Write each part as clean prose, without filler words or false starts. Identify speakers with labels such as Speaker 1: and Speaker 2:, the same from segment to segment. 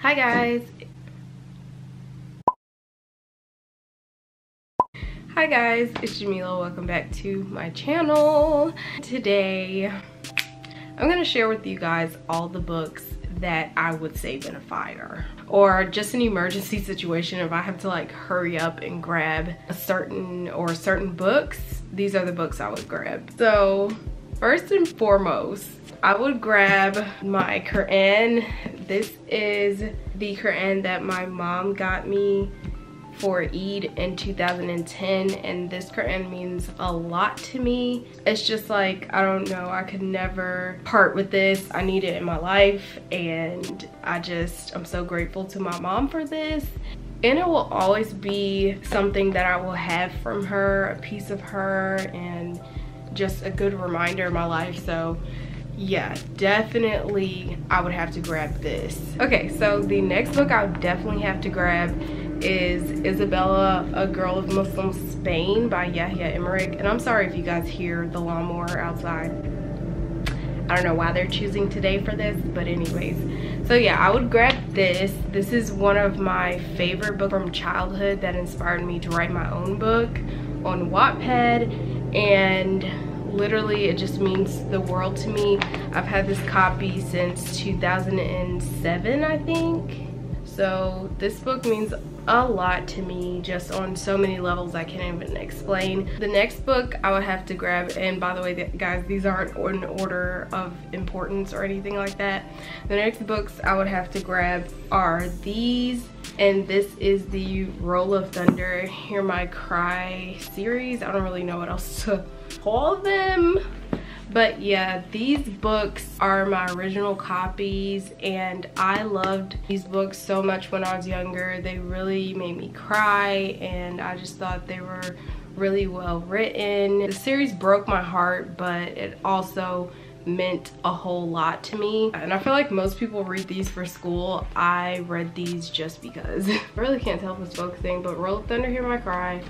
Speaker 1: Hi guys. Hi guys, it's Jameelah. Welcome back to my channel. Today, I'm gonna share with you guys all the books that I would save in a fire, or just an emergency situation. If I have to like hurry up and grab certain books, these are the books I would grab. So first and foremost, I would grab my Quran. This is the Quran that my mom got me for Eid in 2010, and this Quran means a lot to me. It's just like, I don't know, I could never part with this. I need it in my life, and I'm so grateful to my mom for this. And it will always be something that I will have from her, a piece of her, and just a good reminder in my life. So yeah, definitely I would have to grab this. Okay, so the next book I would definitely have to grab is Isabella, A Girl of Muslim Spain by Yahya Emmerich. And I'm sorry if you guys hear the lawnmower outside. I don't know why they're choosing today for this, but anyways. So yeah, I would grab this. This is one of my favorite books from childhood that inspired me to write my own book on Wattpad, and literally it just means the world to me. I've had this copy since 2007, I think. So this book means a lot to me, just on so many levels I can't even explain. The next book I would have to grab, and by the way guys, these aren't in order of importance or anything like that. The next books I would have to grab are these, and this is the Roll of Thunder, Hear My Cry series. I don't really know what else to call them. But yeah, these books are my original copies, and I loved these books so much when I was younger. They really made me cry, and I just thought they were really well written. The series broke my heart, but it also meant a whole lot to me, and I feel like most people read these for school. I read these just because. I really can't tell if it's focusing, but Roll of Thunder, Hear My Cry,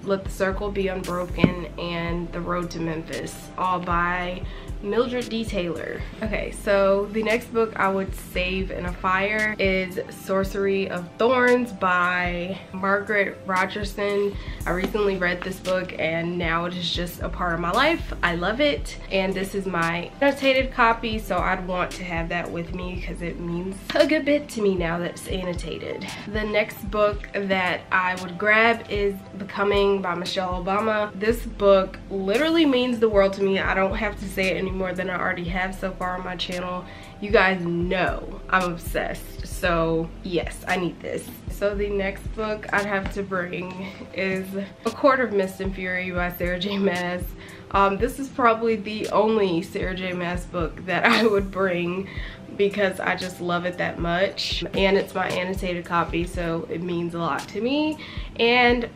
Speaker 1: Let the Circle Be Unbroken, and The Road to Memphis, all by Mildred D. Taylor. Okay, so the next book I would save in a fire is Sorcery of Thorns by Margaret Rogerson. I recently read this book, and now it is just a part of my life. I love it, and this is my annotated copy, so I'd want to have that with me because it means a good bit to me now that it's annotated. The next book that I would grab is Becoming by Michelle Obama. This book literally means the world to me. I don't have to say it any more than I already have so far on my channel. You guys know I'm obsessed, so yes, I need this. So the next book I'd have to bring is A Court of Mist and Fury by Sarah J. Maas. This is probably the only Sarah J. Maas book that I would bring because I just love it that much, and it's my annotated copy, so it means a lot to me. And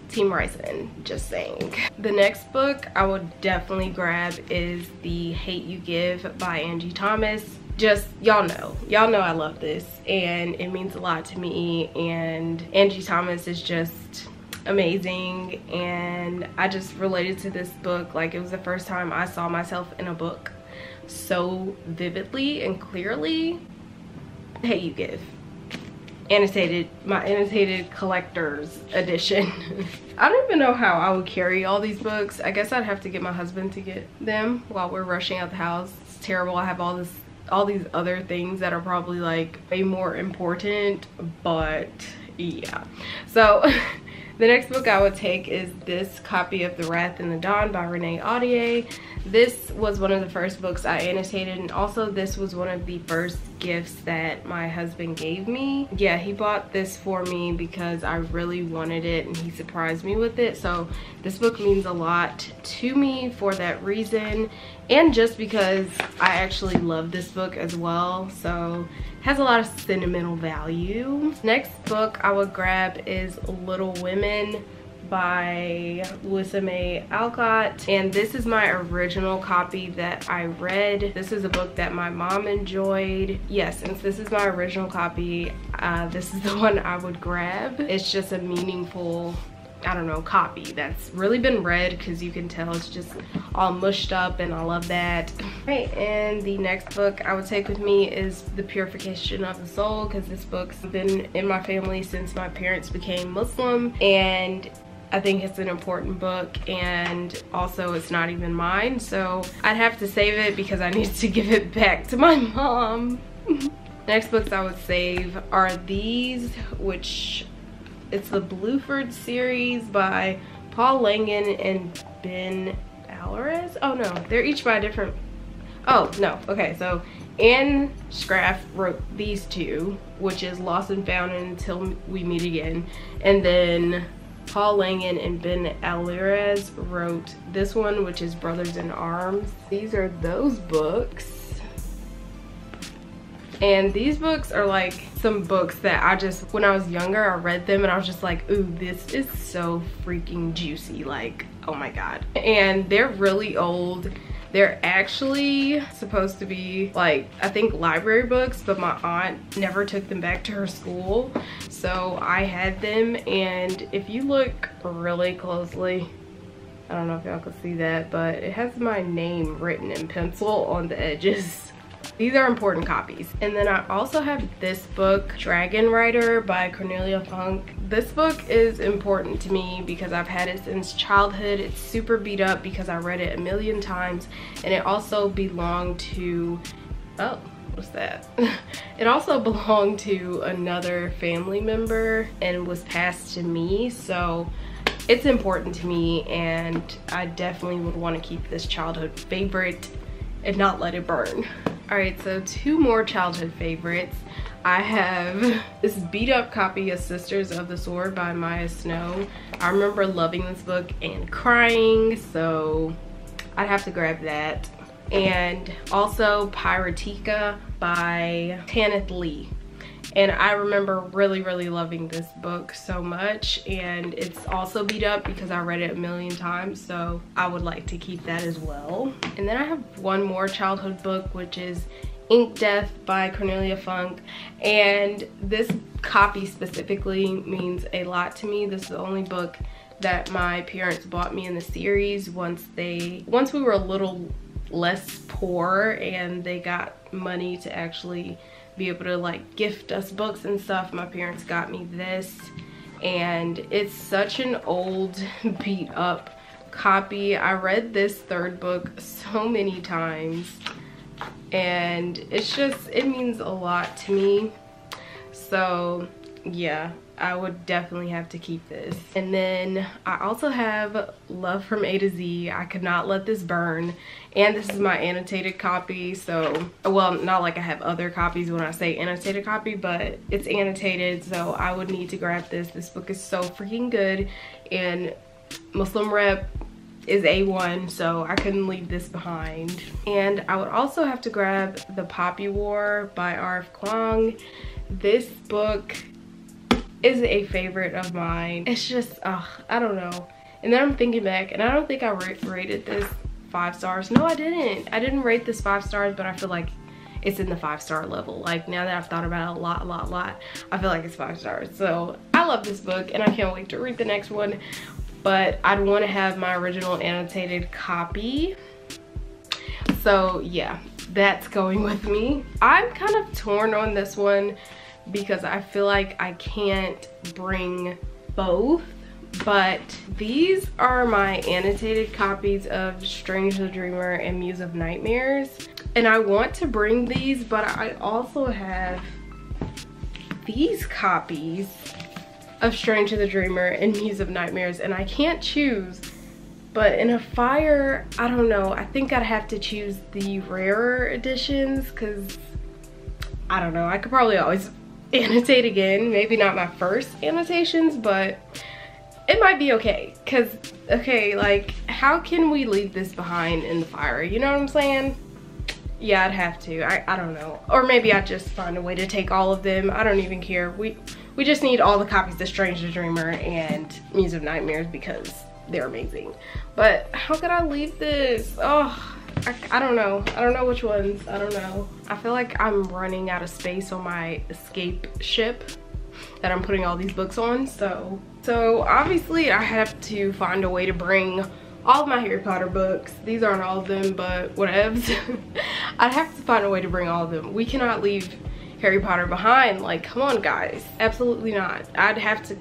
Speaker 1: Team Ryzen, just saying. The next book I would definitely grab is The Hate You Give by Angie Thomas. Just, y'all know I love this, and it means a lot to me, and Angie Thomas is just amazing, and I just related to this book like it was the first time I saw myself in a book so vividly and clearly. The Hate You Give. Annotated, my annotated collector's edition. I don't even know how I would carry all these books. I guess I'd have to get my husband to get them while we're rushing out the house. It's terrible. I have all these other things that are probably like way more important, but yeah. So the next book I would take is this copy of The Wrath and the Dawn by Renee Audier. This was one of the first books I annotated, and also this was one of the first gifts that my husband gave me. Yeah, he bought this for me because I really wanted it, and he surprised me with it. So this book means a lot to me for that reason, and just because I actually love this book as well, so it has a lot of sentimental value. Next book I would grab is Little Women by Louisa May Alcott, and this is my original copy that I read. This is a book that my mom enjoyed. Yes, since this is my original copy, this is the one I would grab. It's just a meaningful I don't know, copy that's really been read, because you can tell it's just all mushed up, and I love that. Right, and the next book I would take with me is The Purification of the Soul, because this book's been in my family since my parents became Muslim, and I think it's an important book, and also it's not even mine, so I'd have to save it because I need to give it back to my mom. Next books I would save are these, which it's the Bluford series by Paul Langan and Ben Alvarez. Oh no, they're each by a different, oh no, okay, so Anne Scraff wrote these two, which is Lost and Found and Until We Meet Again, and then Paul Langan and Ben Alvarez wrote this one, which is Brothers in Arms. These are those books. And these books are like some books that I just, when I was younger, I read them and I was just like, ooh, this is so freaking juicy. Like, oh my God. And they're really old. They're actually supposed to be like, I think library books, but my aunt never took them back to her school. So I had them, and if you look really closely, I don't know if y'all can see that, but it has my name written in pencil on the edges. These are important copies. And then I also have this book, Dragon Rider by Cornelia Funk. This book is important to me because I've had it since childhood. It's super beat up because I read it a million times, and it also belonged to, oh, what's that? It also belonged to another family member and was passed to me, so it's important to me, and I definitely would want to keep this childhood favorite and not let it burn. All right, so two more childhood favorites. I have this beat up copy of Sisters of the Sword by Maya Snow. I remember loving this book and crying, so I'd have to grab that. And also Piratica by Tanith Lee. And I remember really, really loving this book so much, and it's also beat up because I read it a million times, so I would like to keep that as well. And then I have one more childhood book, which is Ink Death by Cornelia Funk, and this copy specifically means a lot to me. This is the only book that my parents bought me in the series once we were a little less poor and they got money to actually be able to like gift us books and stuff. My parents got me this, and it's such an old beat up copy. I read this third book so many times, and it's just, it means a lot to me. So yeah, I would definitely have to keep this. And then I also have Love from A to Z. I could not let this burn. And this is my annotated copy, so, well, not like I have other copies when I say annotated copy, but it's annotated, so I would need to grab this. This book is so freaking good, and Muslim rep is A1, so I couldn't leave this behind. And I would also have to grab The Poppy War by R.F. Kuang. This book is a favorite of mine. It's just, I don't know. And then I'm thinking back, and I don't think I rated this 5 stars. No, I didn't. I didn't rate this 5 stars, but I feel like it's in the 5-star level. Like, now that I've thought about it a lot, I feel like it's 5 stars. So I love this book, and I can't wait to read the next one. But I'd want to have my original annotated copy. So yeah, that's going with me. I'm kind of torn on this one because I feel like I can't bring both, but these are my annotated copies of Strange the Dreamer and Muse of Nightmares, and I want to bring these, but I also have these copies of Strange the Dreamer and Muse of Nightmares, and I can't choose. But in a fire, I don't know, I think I'd have to choose the rarer editions, because I don't know, I could probably always annotate again. Maybe not my first annotations, but it might be okay. Because, okay, like, how can we leave this behind in the fire? You know what I'm saying? Yeah, I'd have to. I don't know. Or maybe I'd just find a way to take all of them. I don't even care. We just need all the copies of Strange the Dreamer and Muse of Nightmares because they're amazing. But how could I leave this? Oh, I don't know. I don't know which ones. I don't know. I feel like I'm running out of space on my escape ship. that I'm putting all these books on. So obviously I have to find a way to bring all of my Harry Potter books. These aren't all of them, but whatevs. I'd have to find a way to bring all of them. We cannot leave Harry Potter behind. Like, come on guys, absolutely not. I'd have to,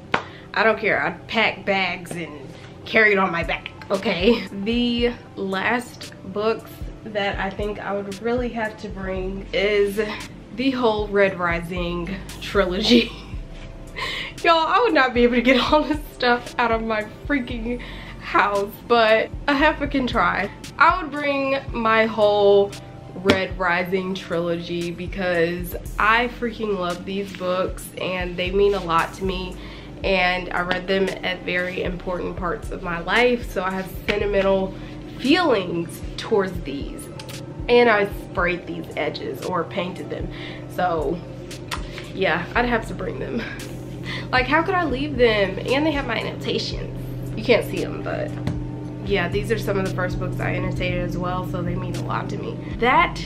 Speaker 1: I don't care, I'd pack bags and carry it on my back, okay? The last books that I think I would really have to bring is the whole Red Rising trilogy. Y'all, I would not be able to get all this stuff out of my freaking house, but I have to try. I would bring my whole Red Rising trilogy because I freaking love these books and they mean a lot to me, and I read them at very important parts of my life, so I have sentimental feelings towards these, and I sprayed these edges or painted them, so yeah, I'd have to bring them. Like, how could I leave them? And they have my annotations. You can't see them, but yeah, these are some of the first books I annotated as well, so they mean a lot to me. That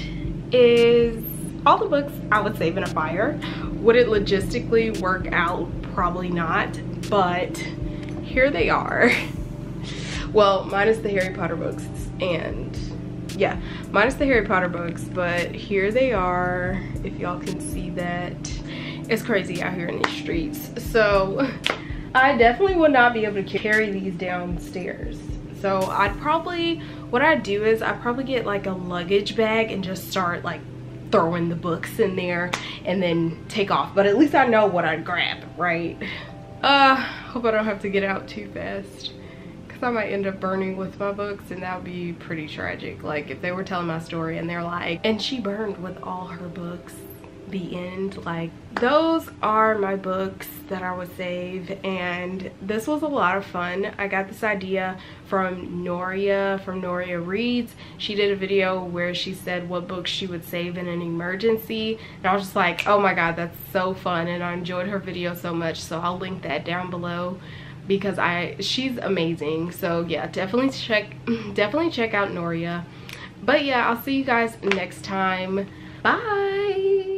Speaker 1: is all the books I would save in a fire. Would it logistically work out? Probably not, but here they are. Well, minus the Harry Potter books, and yeah, minus the Harry Potter books, but here they are. If y'all can see that, it's crazy out here in these streets. So I definitely would not be able to carry these downstairs. So what I'd do is I'd probably get like a luggage bag and just start like throwing the books in there and then take off. But at least I know what I'd grab, right? Hope I don't have to get out too fast, because I might end up burning with my books, and that would be pretty tragic. Like, if they were telling my story and they're like, and she burned with all her books, the end. Like, those are my books that I would save, and this was a lot of fun. I got this idea from Noria, from Noria Reads. She did a video where she said what books she would save in an emergency, and I was just like, oh my god, that's so fun, and I enjoyed her video so much, so I'll link that down below because she's amazing. So yeah, definitely check out Noria. But yeah, I'll see you guys next time. Bye.